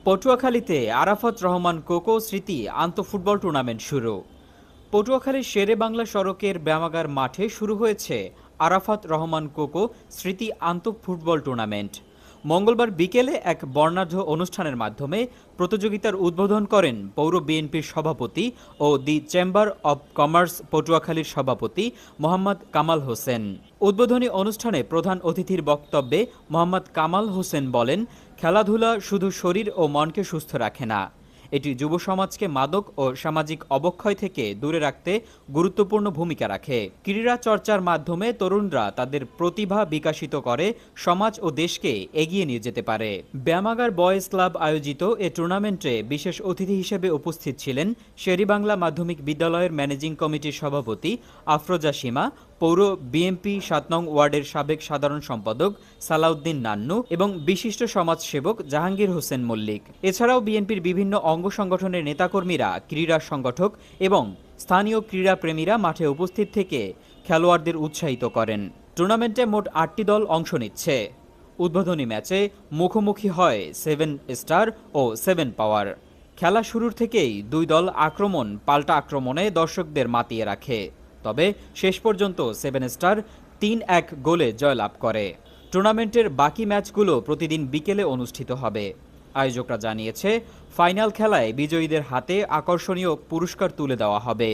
পটুয়াখালীতে Arafat Rahman cocoa স্মৃতি আন্তঃফুটবল tournament শুরু। পটুয়াখালীর শেরে বাংলা সড়কের ব্যায়ামাগার মাঠে শুরু হয়েছে আরাফাত রহমান কোকো স্মৃতি আন্তঃফুটবল টুর্নামেন্ট। মঙ্গলবার বিকেলে এক বর্ণাঢ্য অনুষ্ঠানের মাধ্যমে প্রতিযোগিতার উদ্বোধন করেন পৌর বিএনপির সভাপতি ও দি চেম্বার অব কমার্স পটুয়াখালীর সভাপতি মোহাম্মদ কামাল হোসেন। উদ্বোধনী অনুষ্ঠানে প্রধান অতিথির বক্তব্যে মোহাম্মদ কামাল হোসেন বলেন, খেলাধুলা শুধু শরীর ও মনকে সুস্থ রাখে না, এটি যুব সমাজকে মাদক ও সামাজিক অবক্ষয় থেকে দূরে রাখতে গুরুত্বপূর্ণ ভূমিকা রাখে। ক্রীড়া চর্চার মাধ্যমে তরুণরা তাদের প্রতিভা বিকশিত করে সমাজ ও দেশকে এগিয়ে নিয়ে যেতে পারে। ব্যায়ামাগার বয়েজ ক্লাব আয়োজিত এ টুর্নামেন্টে বিশেষ অতিথি হিসেবে উপস্থিত ছিলেন শেরেবাংলা মাধ্যমিক বিদ্যালয়ের ম্যানেজিং কমিটির সভাপতি আফরোজা সীমা, পৌর বিএনপি ৭ নং ওয়ার্ডের সাবেক সাধারণ সম্পাদক সালাউদ্দিন নান্নু এবং বিশিষ্ট সমাজসেবক জাহাঙ্গীর হোসেন মল্লিক। এছাড়াও বিএনপির বিভিন্ন অঙ্গ সংগঠনের নেতাকর্মীরা, ক্রীড়া সংগঠক এবং স্থানীয় ক্রীড়াপ্রেমীরা মাঠে উপস্থিত থেকে খেলোয়াড়দের উৎসাহিত করেন। টুর্নামেন্টে মোট ৮টি দল অংশ নিচ্ছে। উদ্বোধনী ম্যাচে মুখোমুখি হয় 7 স্টার ও 7 পাওয়ার। খেলা শুরুর থেকেই দুই দল আক্রমণ পাল্টা আক্রমণে দর্শকদের মাতিয়ে রাখে, তবে শেষ পর্যন্ত 7 স্টার ৩-১ গোলে জয়লাভ করে। টুর্নামেন্টের বাকি ম্যাচগুলো প্রতিদিন বিকেলে অনুষ্ঠিত হবে। আয়োজকরা জানিয়েছে, ফাইনাল খেলায় বিজয়ীদের হাতে আকর্ষণীয় পুরস্কার তুলে দেওয়া হবে।